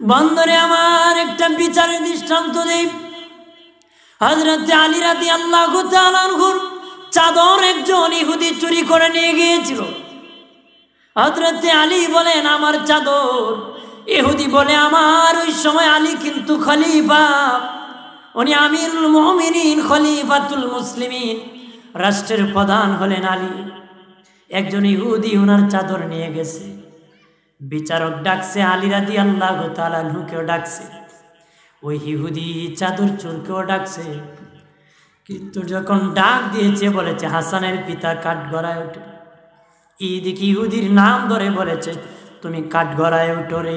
বন্ধরে আমার একটা বিচারের দৃষ্টান্ত দেই। হযরত আলী রাদিয়াল্লাহু তাআলা আনহুর চাদর একজন ইহুদি চুরি করে নিয়ে গিয়েছিল। হযরত আলী বলেন আমার চাদর, ইহুদি বলে আমার। ওই সময় আলী কিন্তু খলিফা, উনি আমিরুল মুমিনিন, খলিফাতুল মুসলিমিন, রাষ্ট্রের প্রধান হলেন আলী। একজন ইহুদি ওনার চাদর নিয়ে গেছে। বিচারক ডাকছে, আলী রাদিয়াল্লাহু তাআলা আনহুকেও ডাকছে, ওই ইহুদি চাদর চোরকেও ডাকছে। কিন্তু যখন ডাক দিয়েছে বলেছে হাসানের পিতা কাঠগড়ায় ওঠে। এইদিকে ইহুদির নাম ধরে বলেছে তুমি কাঠগড়ায় ওঠো রে।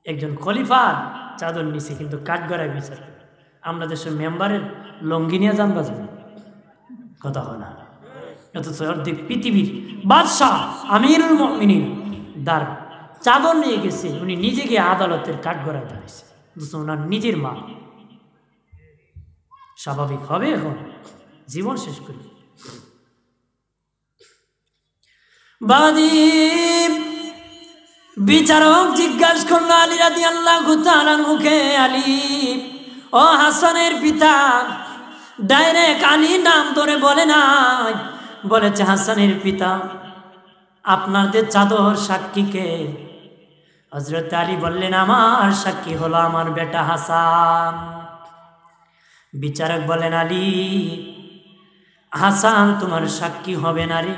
একজন খলিফা চাদর নিছে কিন্তু কাঠগড়ায় বিচার। আমরা দেশের মেম্বারের লঙ্গি নিয়ে যান বাজবে কথা হয় না, অথচ অর্ধেক পৃথিবীর বাদশাহ আমিরুল মুমিনিন দার চাদর নিয়ে গেছে। উনি নিজে গিয়ে আদালতের কাঠগড়ায় দাঁড়িয়েছে, ওনার নিজের মা। স্বাভাবিক হবে এখন জীবন শেষ করি। বিচারক জিজ্ঞাসা করলো আলী রাদিয়াল্লাহু তাআলা আনহুকে, আলী ও হাসানের পিতা, ডাইরেক্ট আলী নাম ধরে বলে নাই, বলেছে হাসানের পিতা। আপনাদের চাদর সাক্ষী কে? হযরত আলী বললেন আমার সাক্ষী হলো আমার বেটা হাসান। বিচারক বলেন আলী, হাসান তোমার সাক্ষী হবে না রে।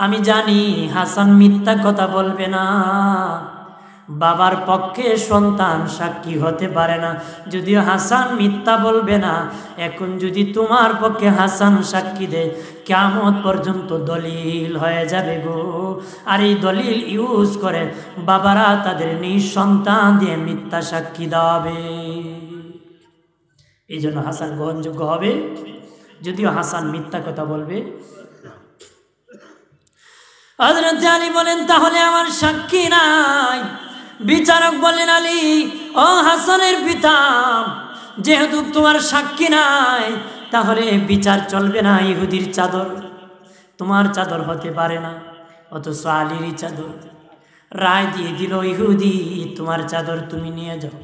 আমি জানি হাসান মিথ্যা কথা বলবে না। বাবার পক্ষে সন্তান সাক্ষী হতে পারে না, যদিও হাসান মিথ্যা বলবে না। এখন যদি তোমার পক্ষে হাসান সাক্ষী দেয়, কিয়ামত পর্যন্ত দলিল হয়ে যাবে গো। আর এই দলিল ইউজ করে বাবারা তাদের নিজ সন্তান দিয়ে মিথ্যা সাক্ষী দেওয়াবে। এই জন্য হাসান গ্রহণযোগ্য হবে, যদিও হাসান মিথ্যা কথা বলবে। হযরত আলী বলেন তাহলে আমার সাক্ষী নাই। বিচারক বলেন আলী ও হাসানের পিতা, যেহেতু তোমার সাক্ষী নাই তাহলে বিচার চলবে না। ইহুদির চাদর তোমার চাদর হতে পারে না, অথচ আলীর চাদর। রায় দিয়ে দিল ইহুদি তোমার চাদর তুমি নিয়ে যাও।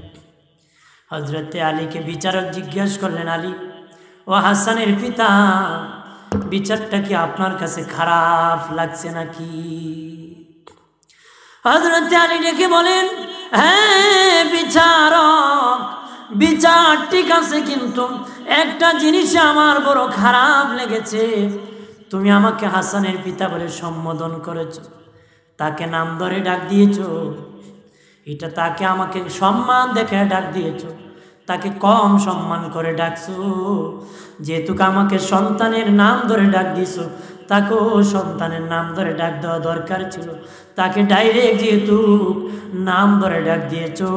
হযরত আলীকে বিচারক জিজ্ঞাসা করলেন আলী ও হাসানের পিতা, বিচারটা কি আপনার কাছে খারাপ লাগছে নাকি? হযরত আলী ডেকে বলেন হ্যাঁ বিচারক, বিচার ঠিক আছে, কিন্তু একটা জিনিস আমার বড় খারাপ লেগেছে। তুমি আমাকে হাসানের পিতা বলে সম্বোধন করেছ, তাকে নাম ধরে ডাক দিয়েছ। এটা তাকে আমাকে সম্মান দেখে ডাক দিয়েছ, তাকে কম সম্মান করে ডাকছো। যেহেতু আমাকে সন্তানের নাম ধরে ডাক দিয়েছো, তাকেও সন্তানের নাম ধরে ডাক দেওয়া দরকার ছিল। তাকে ডাইরেক্ট যেহেতু নাম ধরে ডাক দিয়েছো,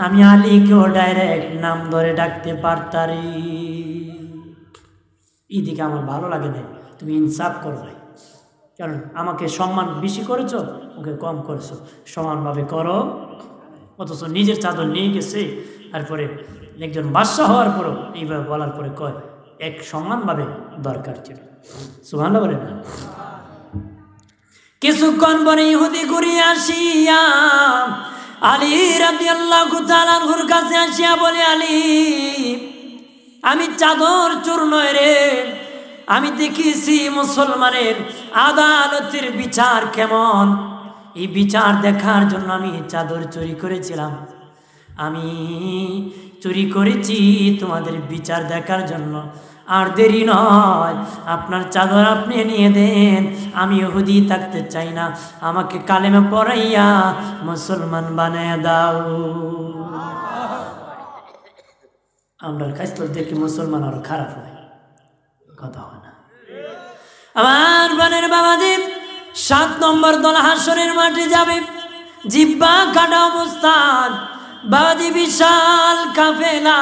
আমি আলীকেও ডাইরেক্ট নাম ধরে ডাকতে পারতারি। এইদিকে আমার ভালো লাগে না, তুমি ইনসাফ করো ভাই। কারণ আমাকে সম্মান বেশি করেছো, ওকে কম করেছো, সমানভাবে করো। অথচ নিজের চাদর নিয়ে গেছে, তারপরে একজন বাদশাহ হওয়ার পরও এইভাবে বলার পরে কয় এক সমানভাবে দরকার ছিল। সুবহানাল্লাহ বলে না। কিছুক্ষণ পরে ইহুদি ঘুরিয়ে আসিয়া আলী রাদিয়াল্লাহু তাআলা আনহুর কাছে আসিয়া বলে আলী, আমি চাদর চোর নয় রে। আমি দেখেছি মুসলমানের আদালতের বিচার কেমন। এই বিচার দেখার জন্য আমি চাদর চুরি করেছিলাম। আমি চুরি করেছি তোমাদের বিচার দেখার জন্য। আর দেরি নয়, আপনার চাদর আপনি নিয়ে দেন। আমি ইহুদি থাকতে চাই না, আমাকে কালেমা পড়াইয়া মুসলমান বানায় দাও। আমরা কাছে দেখি মুসলমান আরো খারাপ হয়, কথা হয় না। আমার বানের বাবাজি 7 নম্বর দল হাসরের মাঠে যাবে, জিব্বা কাটা অবস্থান। বাবাজি বিশাল কাফেলা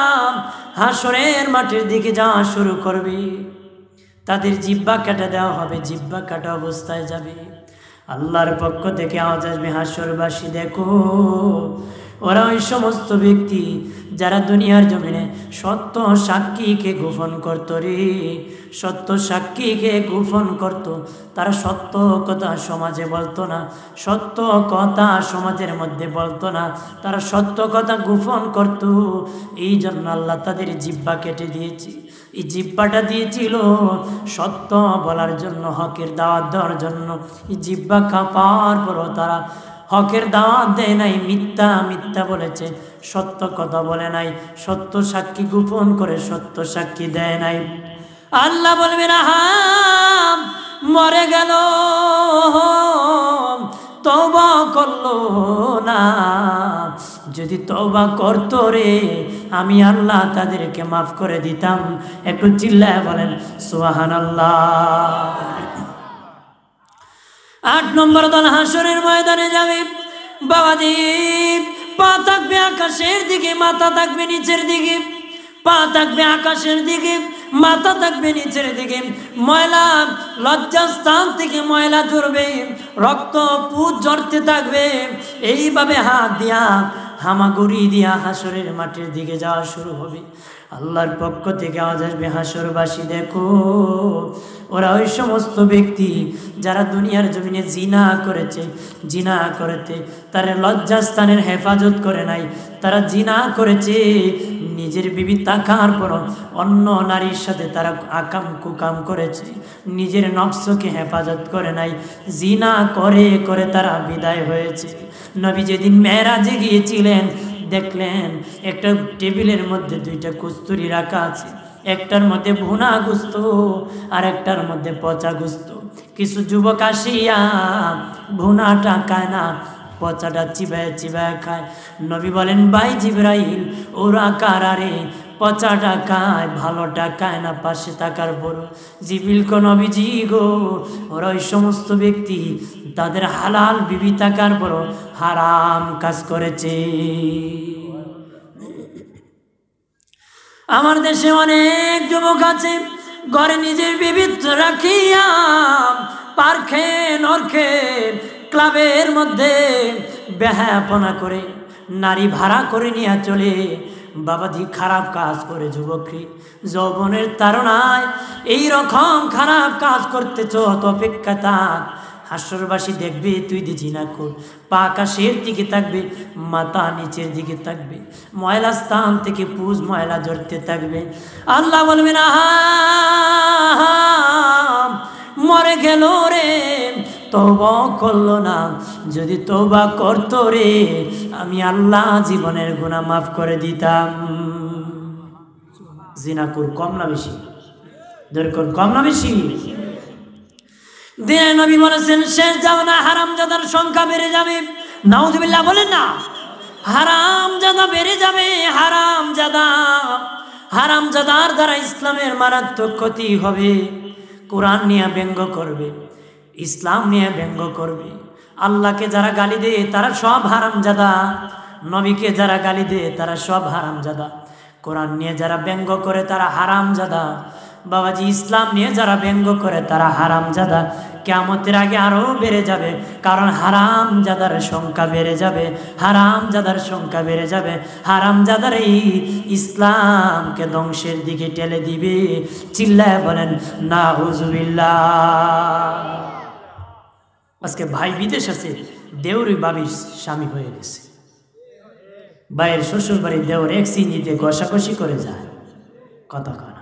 হাসরের মাঠের দিকে যাওয়া শুরু করবে। তাদের জিব্বা কাটা দেওয়া হবে, জিব্বা কাটা অবস্থায় যাবে। আল্লাহর পক্ষ থেকে আওয়াজ আসবে, হাসরবাসী দেখো ওরা ওই সমস্ত ব্যক্তি যারা দুনিয়ার জমিনে সত্য সাক্ষীকে গোপন করত রে, সত্য সাক্ষীকে গোপন করত। তারা সত্য কথা সমাজে বলতো না, সত্য কথা সমাজের মধ্যে বলতো না, তারা সত্য কথা গোপন করত। এই জন্য আল্লাহ তাদের জিহ্বা কেটে দিয়েছে। এই জিহ্বাটা দিয়েছিল সত্য বলার জন্য, হকের দাওয়াত দেওয়ার জন্য। এই জিহ্বা কাঁপার পরও তারা হকের দাওয়াত দেয় নাই, মিথ্যা মিথ্যা বলেছে, সত্য কথা বলে নাই, সত্য সাক্ষী গোপন করে সত্য সাক্ষী দেয় নাই। আল্লাহ বলবেন আহা মরে গেল, তওবা করলো না। যদি তওবা করতো রে, আমি আল্লাহ তাদেরকে মাফ করে দিতাম। একটু চিল্লায় বলেন সুবহানাল্লাহ। 8 নম্বর দল হাসরের ময়দানে যাবে। বাবাজি, পা থাকবে আকাশের দিকে, মাথা থাকবে নিচের দিকে। পা থাকবে আকাশের দিকে, মাথা থাকবে নিচের দিকে। ময়লা লজ্জাস্থান থেকে ময়লা ঝরবে, রক্ত পুঁজ ঝরতে থাকবে। এইভাবে হাত দিয়া হামাগুড়ি দিয়া হাসরের মাঠের দিকে যাওয়া শুরু হবে। আল্লাহর পক্ষ থেকে আওয়াজ আসবে, হাসরবাসী দেখো, ওরা ওই সমস্ত ব্যক্তি যারা দুনিয়ার জমিনে জিনা করেছে, জিনা করেছে, তারা লজ্জাস্থানের হেফাজত করে নাই, তারা জিনা করেছে, নিজের বিবি তাকার পর অন্য নারীর সাথে তারা আকাম কুকাম করেছে, নিজের নফসকে হেফাজত করে নাই, জিনা করে করে তারা বিদায় হয়েছে। নবী যেদিন মেরাজে গিয়েছিলেন, দেখলেন একটা টেবিলের মধ্যে 2টা কস্তুরি রাখা আছে, একটার মধ্যে ভুনা গোস্ত আর একটার মধ্যে পচা গোস্ত। কিছু যুবক আসিয়া ভুনাটা খায় না, পচাটা চিবায় চিবায় খায়। নবী বলেন, ভাই জিবরাইল, ওরা কারারে পচাটা খায়, ভালোটা খায় না। পাশে থাকার পর জিবরিল কো নবীজি গো, ওরা ওই সমস্ত ব্যক্তি তাদের হালাল বিবি থাকার পর হারাম কাজ করেছে। আমার দেশে অনেক যুবক আছে, ঘরে নিজের বিবি রাখিয়া পার্কে নরকে ক্লাবের মধ্যে বেহায়াপনা করে নারী ভাড়া করে নিয়ে চলে। বাবাজি, খারাপ কাজ করে যুবকী, যৌবনের তাড়নায় এই রকম খারাপ কাজ করতেছ, তো অপেক্ষা থাক, হাসরবাসী দেখবে তুই জিনা কর। পা আকাশের দিকে থাকবে, মাথা নিচের দিকে থাকবে, ময়লা স্থান থেকে পুজ ময়লা ঝরতে থাকবে। আল্লাহ বলবেন, আহা মরে গেল রে, তওবা করলো না। যদি তওবা করতো রে, আমি আল্লাহ জীবনের গুনাহ মাফ করে দিতাম। জিনা কর কম না বেশি? দরকার কম না বেশি? দিনে নবী বলেছেন, শেষ জামানা হারামজাদার সংখ্যা বেড়ে যাবে। নাউজুবিল্লাহ বলেন না, হারামজাদা বেড়ে যাবে। হারামজাদার দ্বারা ইসলামের মারাত্মক ক্ষতি হবে। কোরআন নিয়ে ব্যঙ্গ করবে, ইসলাম নিয়ে ব্যঙ্গ করবে। আল্লাহকে যারা গালি দেয় তারা সব হারামজাদা, নবীকে যারা গালি দেয় তারা সব হারামজাদা। কোরআন নিয়ে যারা ব্যঙ্গ করে তারা হারামজাদা। বাবাজি, ইসলাম নিয়ে যারা ব্যঙ্গ করে তারা হারামজাদা। কিয়ামতের আগে আরো বেড়ে যাবে, কারণ হারামজাদার সংখ্যা বেড়ে যাবে, হারামজাদার সংখ্যা বেড়ে যাবে। হারামজাদার এই ইসলামকে ধ্বংসের দিকে ঠেলে দিবে। চিল্লায় বলেন নাউজুবিল্লাহ। আজকে ভাই বিদেশ আছে, দেউরি বাবির স্বামী হয়ে গেছে। ভাইয়ের শ্বশুর বাড়ির দেওর এক চিনিতে কষাকষি করে যায়, কথা কনা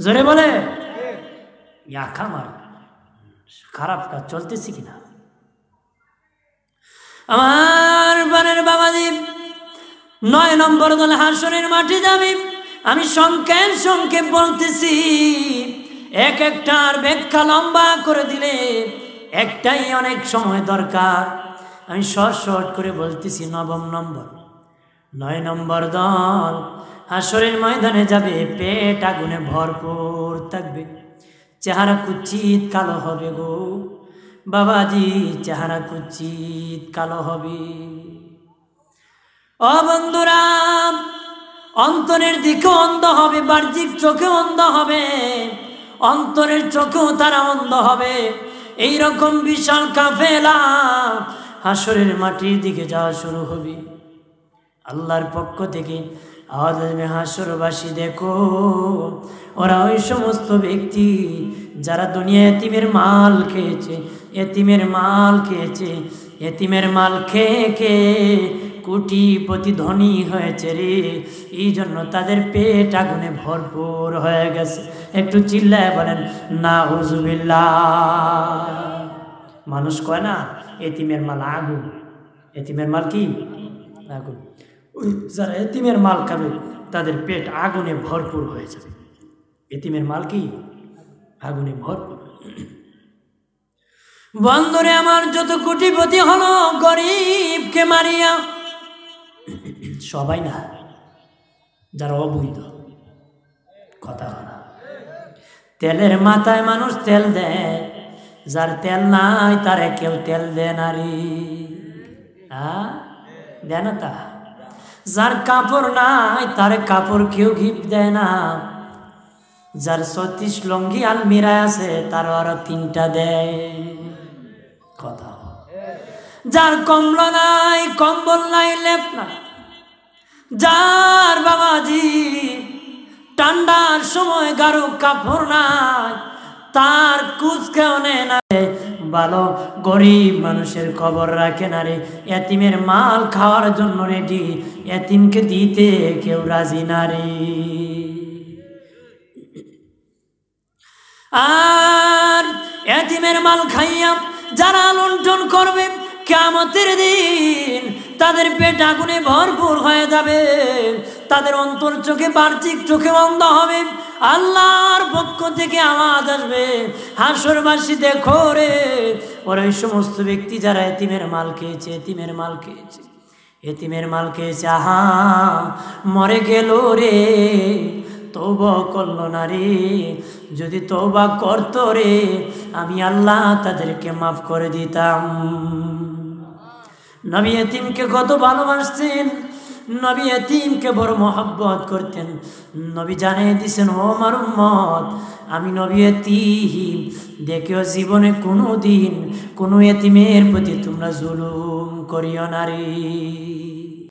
জোরে বলে আমার খারাপ কাজ চলতেছে কিনা। আমার বানের বাবাজি, 9 নম্বর দল হাসরের মাঠে যাবে। আমি সংক্ষেপ বলতেছি, এক একটার ব্যাখ্যা লম্বা করে দিলে একটাই অনেক সময় দরকার। আমি শর্ট করে বলতেছি। 9 নম্বর দল হাসরের ময়দানে যাবে, পেট আগুনে ভরপুর থাকবে, চেহারা কুচিত কালো হবে গো বাবাজি, চেহারা কুচিত কালো হবে। ও বন্ধুরা, অন্তরের দিকে অন্ধ হবে, বাহ্যিক চোখে অন্ধ হবে, অন্তরের চোখেও তারা অন্ধ হবে। এইরকম বিশাল কাফেলা হাসরের মাটির দিকে যাওয়া শুরু হবে। আল্লাহর পক্ষ থেকে আওয়াজ আসবে, হাসরবাসী দেখো, ওরা ওই সমস্ত ব্যক্তি যারা দুনিয়া এতিমের মাল খেয়েছে, এতিমের মাল খেয়েছে, এতিমের মাল খেয়ে খেয়ে কোটিপতি ধনী হয়েছে রে, এই জন্য তাদের পেট আগুনে ভরপুর হয়ে গেছে। একটু চিল্লায় বলেন নাউজুবিল্লাহ। মানুষ কয় না এতিমের মাল আগুন, এতিমের মাল কি আগুন। ওই যারা এতিমের মাল খাবে তাদের পেট আগুনে ভরপুর হয়ে যাবে। এতিমের মাল কি আগুনে ভরপুর। বন্ধুরে আমার, যত কোটিপতি হলো গরিবকে মারিয়া, সবাই না, যারা অবৈধ কথা বলা। তেলের মাথায় মানুষ তেল দেয়, যার তেল নাই তারে কেউ তেল দেয় না রে, দেয় না তা। যার কাপড় নাই তারে কাপড় কেউ গিফট দেয় না। যার 36 লঙ্গি আলমিরায় আছে তার আরো 3টা দেয় কথা। যার কম্বল নাই, কম্বল নাই, লেপ নাই, যার বাবাজি ঠান্ডার সময় গাঢ় কাপড় নাই, তার কুচ কেউ নেয় না। ভালো গরিব মানুষের খবর রাখে না রে, এতিমের মাল খাওয়ার জন্য রেডি, এতিমকে দিতে কেউ রাজি না রে। আর এতিমের মাল খাইয়া যারা লুণ্ঠন করবে, কিয়ামতের দিন তাদের পেট আগুনে ভরপুর হয়ে যাবে, তাদের অন্তর চোখে বাহ্যিক চোখে অন্ধ হবে। আল্লাহর পক্ষ থেকে আওয়াজ আসবে, হাসরবাসী দেখো রে, ওরা ওই সমস্ত ব্যক্তি যারা এতিমের মাল খেয়েছে, এতিমের মাল খেয়েছে, এতিমের মাল খেয়েছে, আহা মরে গেল রে, তওবা করলো না রে। যদি তওবা করতো রে, আমি আল্লাহ তাদেরকে মাফ করে দিতাম। নবী এতিমকে কত ভালোবাসতেন, নবী এতিমকে বড় মহব্বত করতেন। নবী জানিয়ে দিয়েছেন, ও আমার উম্মত, আমি নবী এতিম দেখেও জীবনে কোনো দিন কোনো এতিমের প্রতি তোমরা জুলুম করিও না রে।